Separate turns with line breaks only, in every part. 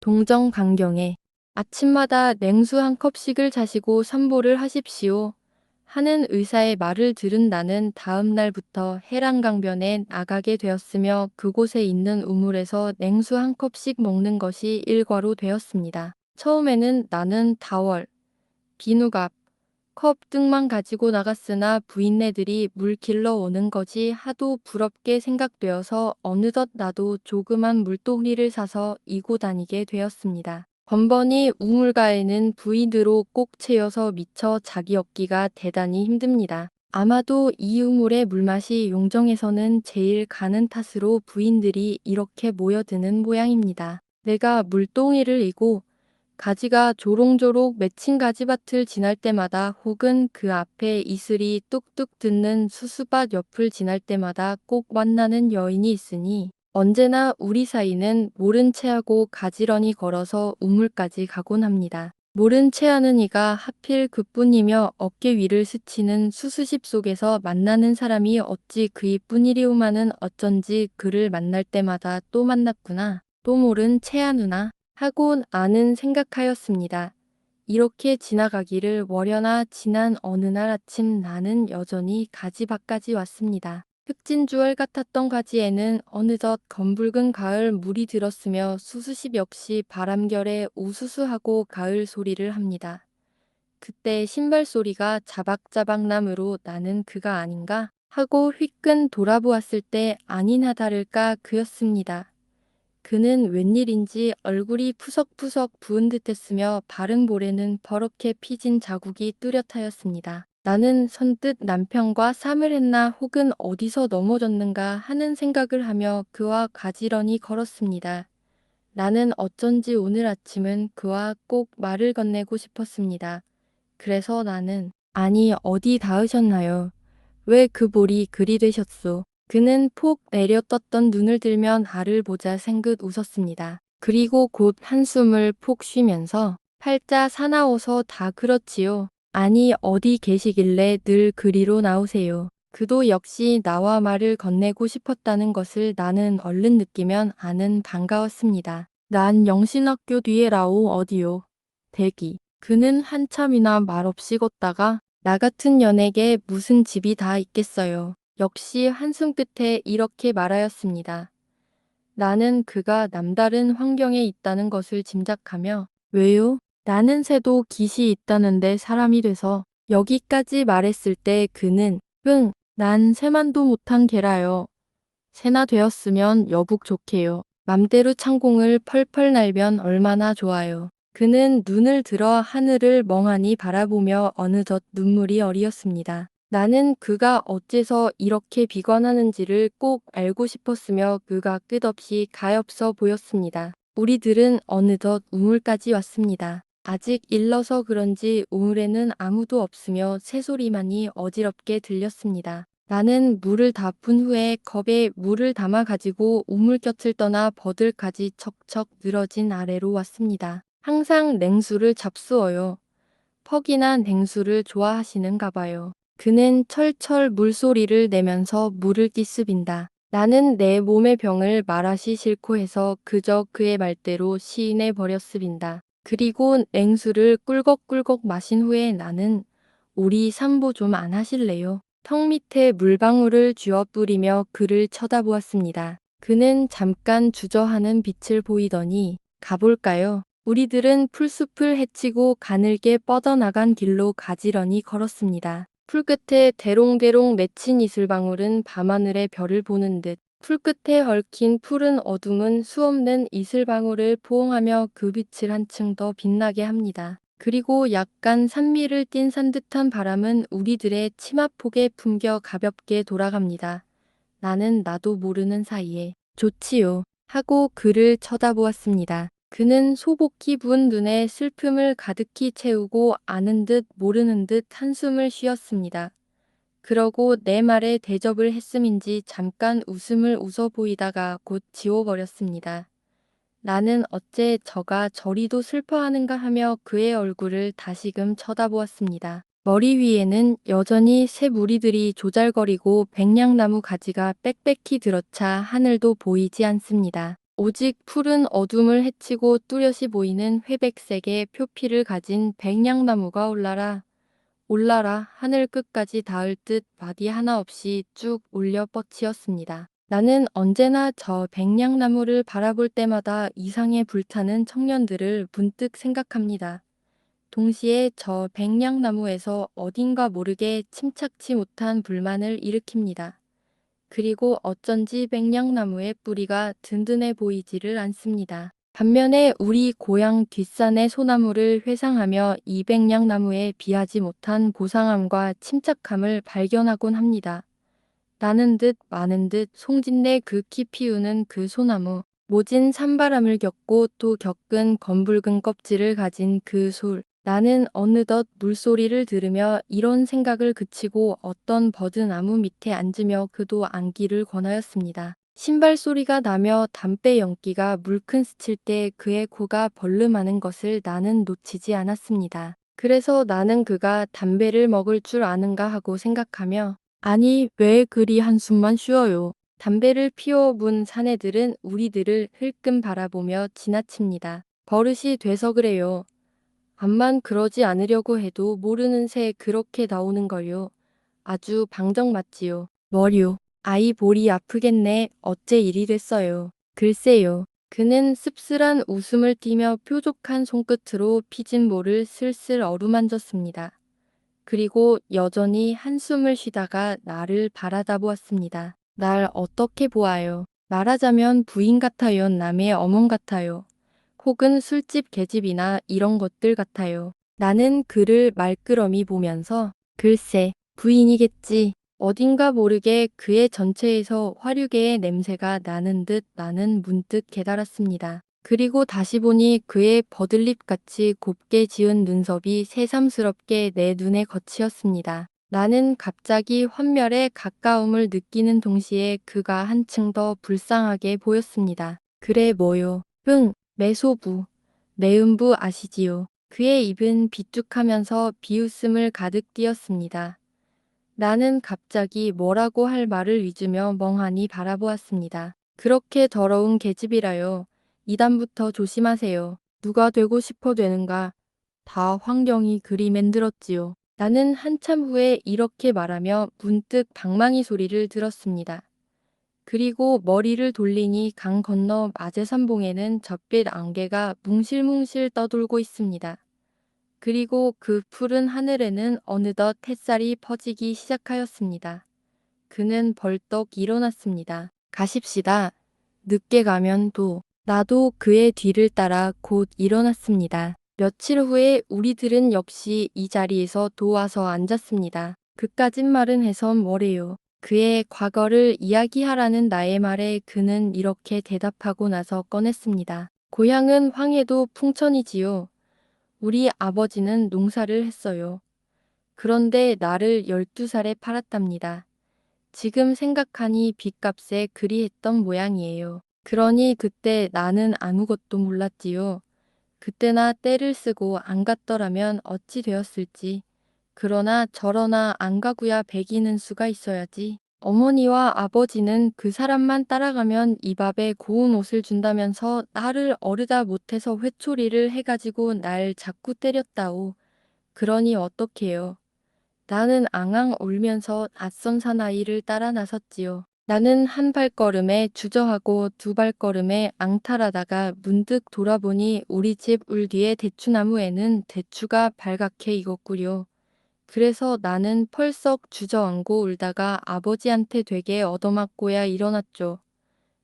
동정강경에 아침마다 냉수 한 컵씩을 자시고 산보를 하십시오. 하는 의사의 말을 들은 나는 다음 날부터 해랑강변에 나가게 되었으며 그곳에 있는 우물에서 냉수 한 컵씩 먹는 것이 일과로 되었습니다. 처음에는 나는 다월, 비누갑, 컵 등만 가지고 나갔으나 부인네들이 물 길러 오는 것이 하도 부럽게 생각되어서 어느덧 나도 조그만 물동이를 사서 이고 다니게 되었습니다. 번번이 우물가에는 부인으로 꼭 채여서 미쳐 자기 얻기가 대단히 힘듭니다. 아마도 이 우물의 물맛이 용정에서는 제일 가는 탓으로 부인들이 이렇게 모여드는 모양입니다. 내가 물동이를 이고 가지가 조롱조롱 맺힌 가지밭을 지날 때마다 혹은 그 앞에 이슬이 뚝뚝 듣는 수수밭 옆을 지날 때마다 꼭 만나는 여인이 있으니 언제나 우리 사이는 모른 체하고 가지런히 걸어서 우물까지 가곤 합니다. 모른 체하는 이가 하필 그뿐이며 어깨 위를 스치는 수수십 속에서 만나는 사람이 어찌 그이뿐이리오마는 어쩐지 그를 만날 때마다 또 만났구나. 또 모른 체하누나. 하고 나는 생각하였습니다. 이렇게 지나가기를 월여나 지난 어느 날 아침 나는 여전히 가지밭까지 왔습니다. 흑진주얼 같았던 가지에는 어느덧 검붉은 가을 물이 들었으며 수수십 역시 바람결에 우수수하고 가을 소리를 합니다. 그때 신발 소리가 자박자박 나므로 나는 그가 아닌가 하고 휘끈 돌아보았을 때 아니나 다를까 그였습니다. 그는 웬일인지 얼굴이 푸석푸석 부은 듯했으며 바른 볼에는 버럭게 피진 자국이 뚜렷하였습니다. 나는 선뜻 남편과 쌈을 했나 혹은 어디서 넘어졌는가 하는 생각을 하며 그와 가지런히 걸었습니다. 나는 어쩐지 오늘 아침은 그와 꼭 말을 건네고 싶었습니다. 그래서 나는 아니 어디 닿으셨나요? 왜 그 볼이 그리 되셨소? 그는 폭 내려 떴던 눈을 들면 알을 보자 생긋 웃었습니다. 그리고 곧 한숨을 폭 쉬면서 팔자 사나워서 다 그렇지요. 아니 어디 계시길래 늘 그리로 나오세요. 그도 역시 나와 말을 건네고 싶었다는 것을 나는 얼른 느끼면 아는 반가웠습니다. 난 영신학교 뒤에 라오 어디요. 대기. 그는 한참이나 말없이 걷다가 나 같은 연에게 무슨 집이 다 있겠어요. 역시 한숨 끝에 이렇게 말하였습니다. 나는 그가 남다른 환경에 있다는 것을 짐작하며 왜요? 나는 새도 깃이 있다는데 사람이 돼서 여기까지 말했을 때 그는 난 새만도 못한 개라요. 새나 되었으면 여북 좋게요. 맘대로 창공을 펄펄 날면 얼마나 좋아요. 그는 눈을 들어 하늘을 멍하니 바라보며 어느덧 눈물이 어리었습니다. 나는 그가 어째서 이렇게 비관하는지를 꼭 알고 싶었으며 그가 끝없이 가엾어 보였습니다. 우리들은 어느덧 우물까지 왔습니다. 아직 일러서 그런지 우물에는 아무도 없으며 새소리만이 어지럽게 들렸습니다. 나는 물을 다 푼 후에 컵에 물을 담아 가지고 우물 곁을 떠나 버들까지 척척 늘어진 아래로 왔습니다. 항상 냉수를 잡수어요. 퍽이나 냉수를 좋아하시는가 봐요. 그는 철철 물소리를 내면서 물을 끼습인다. 나는 내 몸의 병을 말하시 싫고 해서 그저 그의 말대로 시인해 버렸습니다. 그리고 냉수를 꿀꺽꿀꺽 마신 후에 나는 우리 산보 좀 안 하실래요? 턱 밑에 물방울을 쥐어 뿌리며 그를 쳐다보았습니다. 그는 잠깐 주저하는 빛을 보이더니 가볼까요? 우리들은 풀숲을 헤치고 가늘게 뻗어나간 길로 가지런히 걸었습니다. 풀끝에 대롱대롱 맺힌 이슬방울은 밤하늘의 별을 보는 듯 풀끝에 얽힌 푸른 어둠은 수없는 이슬방울을 포옹하며 그 빛을 한층 더 빛나게 합니다. 그리고 약간 산미를 띤 산뜻한 바람은 우리들의 치마폭에 품겨 가볍게 돌아갑니다. 나는 나도 모르는 사이에 좋지요 하고 그를 쳐다보았습니다. 그는 소복히 부은 눈에 슬픔을 가득히 채우고 아는 듯 모르는 듯 한숨을 쉬었습니다. 그러고 내 말에 대접을 했음인지 잠깐 웃음을 웃어 보이다가 곧 지워버렸습니다. 나는 어째 저가 저리도 슬퍼하는가 하며 그의 얼굴을 다시금 쳐다보았습니다. 머리 위에는 여전히 새 무리들이 조잘거리고 백냥나무 가지가 빽빽히 들어차 하늘도 보이지 않습니다. 오직 푸른 어둠을 헤치고 뚜렷이 보이는 회백색의 표피를 가진 백냥나무가 올라라 올라라 하늘 끝까지 닿을 듯 마디 하나 없이 쭉 올려 뻗치었습니다. 나는 언제나 저 백냥나무를 바라볼 때마다 이상에 불타는 청년들을 문득 생각합니다. 동시에 저 백냥나무에서 어딘가 모르게 침착치 못한 불만을 일으킵니다. 그리고 어쩐지 백냥나무의 뿌리가 든든해 보이지를 않습니다. 반면에 우리 고향 뒷산의 소나무를 회상하며 이 백냥나무에 비하지 못한 고상함과 침착함을 발견하곤 합니다. 나는 듯 많은 듯 송진내 극히 피우는 그 소나무, 모진 산바람을 겪고 또 겪은 검붉은 껍질을 가진 그 솔. 나는 어느덧 물소리를 들으며 이런 생각을 그치고 어떤 버드나무 밑에 앉으며 그도 안기를 권하였습니다. 신발 소리가 나며 담배 연기가 물큰 스칠 때 그의 코가 벌름하는 것을 나는 놓치지 않았습니다. 그래서 나는 그가 담배를 먹을 줄 아는가 하고 생각하며 아니 왜 그리 한숨만 쉬어요. 담배를 피워 문 사내들은 우리들을 흘끔 바라보며 지나칩니다. 버릇이 돼서 그래요. 암만 그러지 않으려고 해도 모르는 새 그렇게 나오는걸요. 아주 방정 맞지요. 머리요. 아이 볼이 아프겠네. 어째 일이 됐어요. 글쎄요. 그는 씁쓸한 웃음을 띠며 뾰족한 손끝으로 피진 볼을 슬슬 어루만졌습니다. 그리고 여전히 한숨을 쉬다가 나를 바라다 보았습니다. 날 어떻게 보아요? 말하자면 부인 같아요. 남의 어멈 같아요. 혹은 술집 계집이나 이런 것들 같아요. 나는 그를 말끄러미 보면서 글쎄 부인이겠지. 어딘가 모르게 그의 전체에서 화류계의 냄새가 나는 듯 나는 문득 깨달았습니다. 그리고 다시 보니 그의 버들잎같이 곱게 지은 눈썹이 새삼스럽게 내 눈에 거치었습니다. 나는 갑자기 환멸의 가까움을 느끼는 동시에 그가 한층 더 불쌍하게 보였습니다. 그래 뭐요. 매소부, 매음부 아시지요. 그의 입은 비뚝하면서 비웃음을 가득 띄었습니다. 나는 갑자기 뭐라고 할 말을 잊으며 멍하니 바라보았습니다. 그렇게 더러운 계집이라요. 이단부터 조심하세요. 누가 되고 싶어 되는가. 다 환경이 그리 맨들었지요. 나는 한참 후에 이렇게 말하며 문득 방망이 소리를 들었습니다. 그리고 머리를 돌리니 강 건너 마제산봉에는 젖빛 안개가 뭉실뭉실 떠돌고 있습니다. 그리고 그 푸른 하늘에는 어느덧 햇살이 퍼지기 시작하였습니다. 그는 벌떡 일어났습니다. 가십시다. 늦게 가면 또. 나도 그의 뒤를 따라 곧 일어났습니다. 며칠 후에 우리들은 역시 이 자리에서 또 와서 앉았습니다. 그까짓 말은 해서 뭐래요. 그의 과거를 이야기하라는 나의 말에 그는 이렇게 대답하고 나서 꺼냈습니다. 고향은 황해도 풍천이지요. 우리 아버지는 농사를 했어요. 그런데 나를 12살에 팔았답니다. 지금 생각하니 빚값에 그리 했던 모양이에요. 그러니 그때 나는 아무것도 몰랐지요. 그때나 때를 쓰고 안 갔더라면 어찌 되었을지. 그러나 저러나 안 가구야 배기는 수가 있어야지. 어머니와 아버지는 그 사람만 따라가면 이 밥에 고운 옷을 준다면서 나를 어르다 못해서 회초리를 해가지고 날 자꾸 때렸다오. 그러니 어떡해요. 나는 앙앙 울면서 낯선 사나이를 따라 나섰지요. 나는 한 발걸음에 주저하고 두 발걸음에 앙탈하다가 문득 돌아보니 우리 집 울 뒤에 대추나무에는 대추가 발갛게 익었구려. 그래서 나는 펄썩 주저앉고 울다가 아버지한테 되게 얻어맞고야 일어났죠.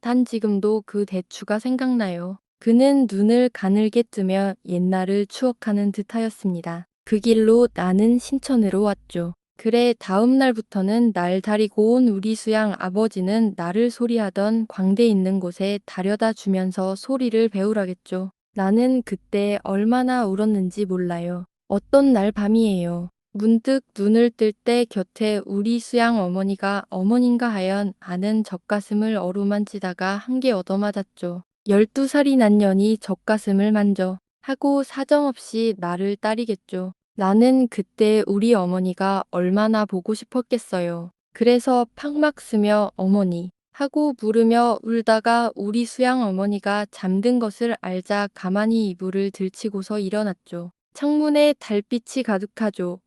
단 지금도 그 대추가 생각나요. 그는 눈을 가늘게 뜨며 옛날을 추억하는 듯하였습니다. 그 길로 나는 신천으로 왔죠. 그래 다음 날부터는 날 다리고 온 우리 수양 아버지는 나를 소리하던 광대 있는 곳에 다려다 주면서 소리를 배우라겠죠. 나는 그때 얼마나 울었는지 몰라요. 어떤 날 밤이에요. 문득 눈을 뜰 때 곁에 우리 수양 어머니가 어머닌가 하연 아는 젖가슴을 어루만지다가 한 개 얻어맞았죠. 12살이 난 년이 젖가슴을 만져 하고 사정없이 나를 따리겠죠. 나는 그때 우리 어머니가 얼마나 보고 싶었겠어요. 그래서 팍 막 쓰며 어머니 하고 부르며 울다가 우리 수양 어머니가 잠든 것을 알자 가만히 이불을 들치고서 일어났죠. 창문에 달빛이 가득하죠.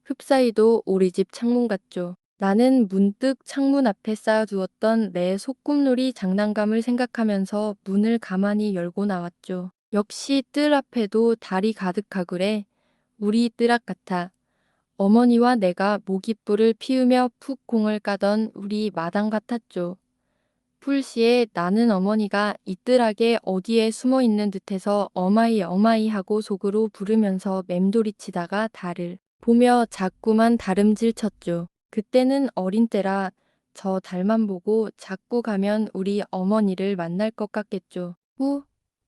흡사히도 우리 집 창문 같죠. 나는 문득 창문 앞에 쌓아두었던 내 소꿉놀이 장난감을 생각하면서 문을 가만히 열고 나왔죠. 역시 뜰 앞에도 달이 가득하구래. 우리 뜰 앞 같아. 어머니와 내가 모깃불을 피우며 푹 공을 까던 우리 마당 같았죠. 풀시에 나는 어머니가 이뜰하게 어디에 숨어 있는 듯해서 어마이 어마이 하고 속으로 부르면서 맴돌이치다가 달을 보며 자꾸만 다름질 쳤죠. 그때는 어린 때라 저 달만 보고 자꾸 가면 우리 어머니를 만날 것 같겠죠.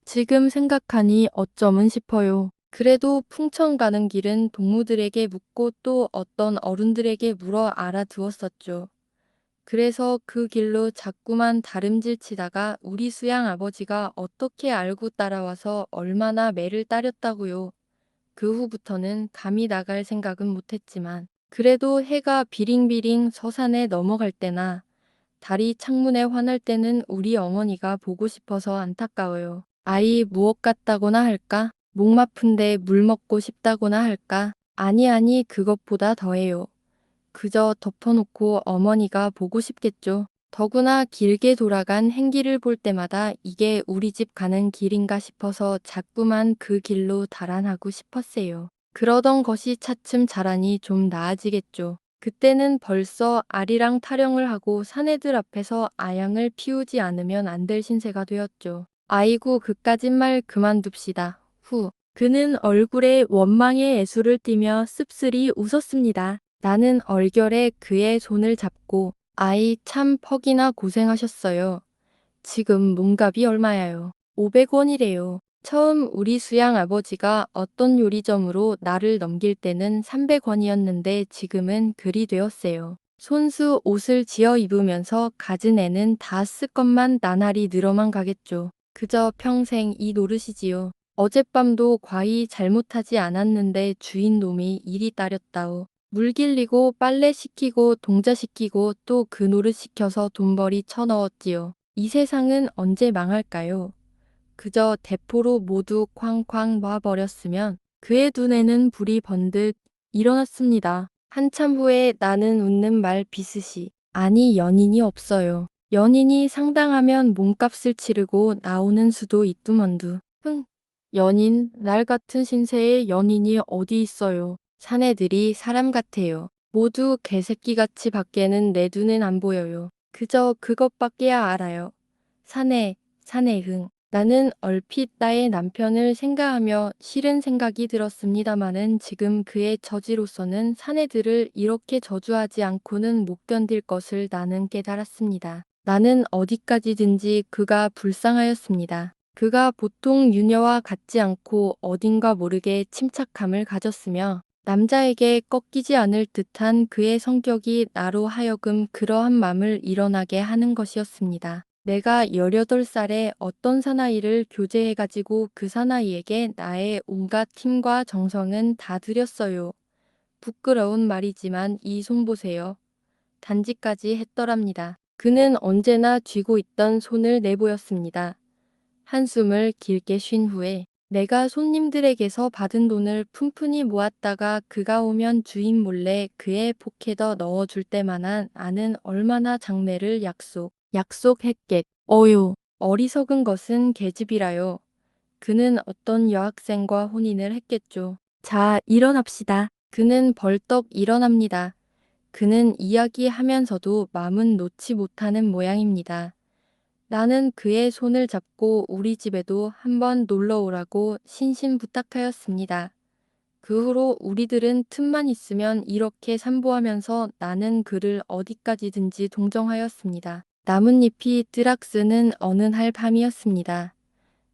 지금 생각하니 어쩌면 싶어요. 그래도 풍천 가는 길은 동무들에게 묻고 또 어떤 어른들에게 물어 알아두었었죠. 그래서 그 길로 자꾸만 다름질 치다가 우리 수양 아버지가 어떻게 알고 따라와서 얼마나 매를 따렸다고요. 그 후부터는 감히 나갈 생각은 못했지만 그래도 해가 비링비링 서산에 넘어갈 때나 달이 창문에 환할 때는 우리 어머니가 보고 싶어서 안타까워요. 아이 무엇 같다거나 할까? 목 마픈데 물 먹고 싶다거나 할까? 아니 그것보다 더해요. 그저 덮어놓고 어머니가 보고 싶겠죠. 더구나 길게 돌아간 행길을 볼 때마다 이게 우리 집 가는 길인가 싶어서 자꾸만 그 길로 달아나고 싶었어요. 그러던 것이 차츰 자라니 좀 나아지겠죠. 그때는 벌써 아리랑 타령을 하고 사내들 앞에서 아양을 피우지 않으면 안 될 신세가 되었죠. 아이고 그까짓 말 그만둡시다. 그는 얼굴에 원망의 애수를 띠며 씁쓸히 웃었습니다. 나는 얼결에 그의 손을 잡고 아이 참 퍽이나 고생하셨어요. 지금 몸값이 얼마야요? 500원이래요. 처음 우리 수양 아버지가 어떤 요리점으로 나를 넘길 때는 300원이었는데 지금은 그리 되었어요. 손수 옷을 지어 입으면서 가진 애는 다 쓸 것만 나날이 늘어만 가겠죠. 그저 평생 이 노릇이지요. 어젯밤도 과히 잘못하지 않았는데 주인 놈이 일이 따렸다오. 물 길리고 빨래 시키고 동자 시키고 또 그 노릇 시켜서 돈벌이 쳐넣었지요. 이 세상은 언제 망할까요? 그저 대포로 모두 쾅쾅 놔버렸으면 그의 눈에는 불이 번듯 일어났습니다. 한참 후에 나는 웃는 말 비슷이 아니 연인이 없어요. 연인이 상당하면 몸값을 치르고 나오는 수도 있두먼두. 연인, 날 같은 신세에 연인이 어디 있어요. 사내들이 사람 같아요. 모두 개새끼같이 밖에는 내 눈엔 안 보여요. 그저 그것밖에야 알아요. 사내흥. 나는 얼핏 나의 남편을 생각하며 싫은 생각이 들었습니다마는 지금 그의 처지로서는 사내들을 이렇게 저주하지 않고는 못 견딜 것을 나는 깨달았습니다. 나는 어디까지든지 그가 불쌍하였습니다. 그가 보통 유녀와 같지 않고 어딘가 모르게 침착함을 가졌으며 남자에게 꺾이지 않을 듯한 그의 성격이 나로 하여금 그러한 맘을 일어나게 하는 것이었습니다. 내가 18살에 어떤 사나이를 교제해가지고 그 사나이에게 나의 온갖 힘과 정성은 다 들였어요. 부끄러운 말이지만 이 손 보세요. 단지까지 했더랍니다. 그는 언제나 쥐고 있던 손을 내보였습니다. 한숨을 길게 쉰 후에 내가 손님들에게서 받은 돈을 푼푼히 모았다가 그가 오면 주인 몰래 그의 포켓에 넣어줄 때만한 아는 얼마나 장래를 약속했겠. 어리석은 것은 계집이라요. 그는 어떤 여학생과 혼인을 했겠죠. 자, 일어납시다. 그는 벌떡 일어납니다. 그는 이야기하면서도 마음은 놓지 못하는 모양입니다. 나는 그의 손을 잡고 우리 집에도 한번 놀러 오라고 신신 부탁하였습니다. 그 후로 우리들은 틈만 있으면 이렇게 산보하면서 나는 그를 어디까지든지 동정하였습니다. 나뭇잎이 뜨락쓰는 어느 날 밤이었습니다.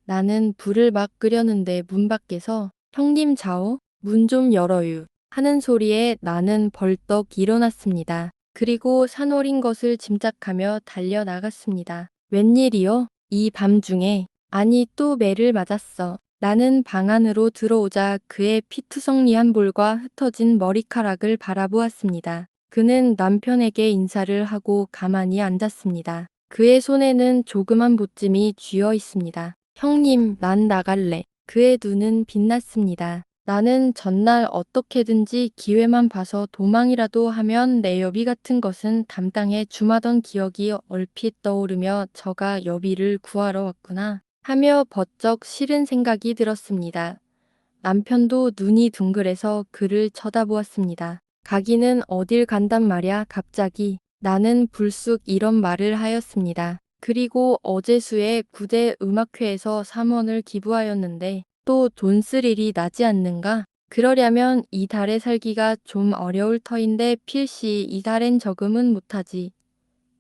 나는 불을 막 끄려는데 문 밖에서 형님 자오? 문 좀 열어유. 하는 소리에 나는 벌떡 일어났습니다. 그리고 산월인 것을 짐작하며 달려 나갔습니다. 웬일이요? 이 밤중에. 아니 또 매를 맞았어. 나는 방 안으로 들어오자 그의 피투성리한 볼과 흩어진 머리카락을 바라보았습니다. 그는 남편에게 인사를 하고 가만히 앉았습니다. 그의 손에는 조그만 보찜이 쥐어 있습니다. 형님, 난 나갈래. 그의 눈은 빛났습니다. 나는 전날 어떻게든지 기회만 봐서 도망이라도 하면 내 여비 같은 것은 담당해 주마던 기억이 얼핏 떠오르며 저가 여비를 구하러 왔구나 하며 버쩍 싫은 생각이 들었습니다. 남편도 눈이 둥글해서 그를 쳐다보았습니다. 가기는 어딜 간단 말야 갑자기. 나는 불쑥 이런 말을 하였습니다. 그리고 어제 수에 구대 음악회에서 3원을 기부하였는데 또 돈 쓸 일이 나지 않는가? 그러려면 이 달에 살기가 좀 어려울 터인데 필시 이 달엔 저금은 못하지.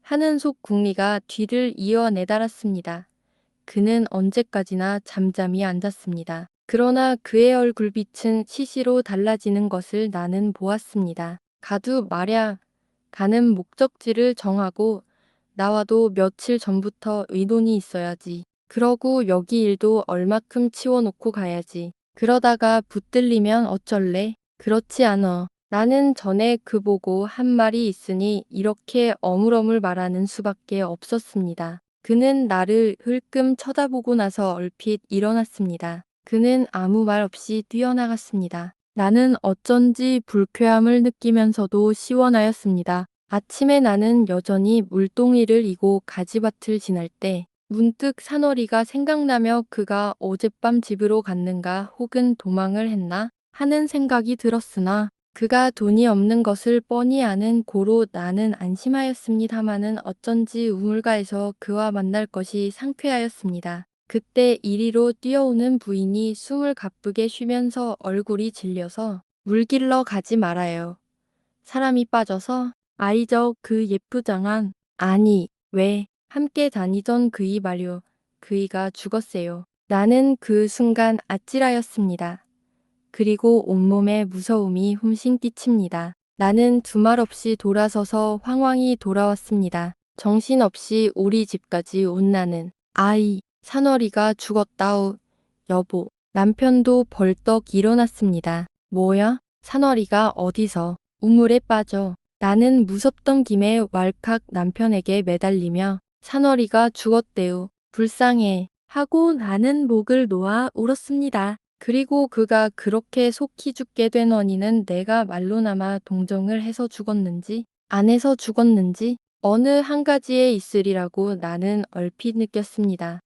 하는 속 궁리가 뒤를 이어 내달았습니다. 그는 언제까지나 잠잠히 앉았습니다. 그러나 그의 얼굴빛은 시시로 달라지는 것을 나는 보았습니다. 가두 말야. 가는 목적지를 정하고 나와도 며칠 전부터 의논이 있어야지. 그러고 여기 일도 얼마큼 치워놓고 가야지. 그러다가 붙들리면 어쩔래? 그렇지 않어. 나는 전에 그 보고 한 말이 있으니 이렇게 어물어물 말하는 수밖에 없었습니다. 그는 나를 흘끔 쳐다보고 나서 얼핏 일어났습니다. 그는 아무 말 없이 뛰어나갔습니다. 나는 어쩐지 불쾌함을 느끼면서도 시원하였습니다. 아침에 나는 여전히 물동이를 이고 가지밭을 지날 때 문득 산월이가 생각나며 그가 어젯밤 집으로 갔는가 혹은 도망을 했나 하는 생각이 들었으나 그가 돈이 없는 것을 뻔히 아는 고로 나는 안심하였습니다마는 어쩐지 우물가에서 그와 만날 것이 상쾌하였습니다. 그때 이리로 뛰어오는 부인이 숨을 가쁘게 쉬면서 얼굴이 질려서 물 길러 가지 말아요. 사람이 빠져서 아이저 그 예쁘장한 아니 왜 함께 다니던 그이 말요. 그이가 죽었어요. 나는 그 순간 아찔하였습니다. 그리고 온몸에 무서움이 훔신 끼칩니다. 나는 두말 없이 돌아서서 황황히 돌아왔습니다. 정신없이 우리 집까지 온 나는 아이 산월이가 죽었다우. 여보 남편도 벌떡 일어났습니다. 뭐야? 산월이가 어디서? 우물에 빠져. 나는 무섭던 김에 왈칵 남편에게 매달리며 산월이가 죽었대요. 불쌍해. 하고 나는 목을 놓아 울었습니다. 그리고 그가 그렇게 속히 죽게 된 원인은 내가 말로나마 동정을 해서 죽었는지 안 해서 죽었는지 어느 한 가지에 있으리라고 나는 얼핏 느꼈습니다.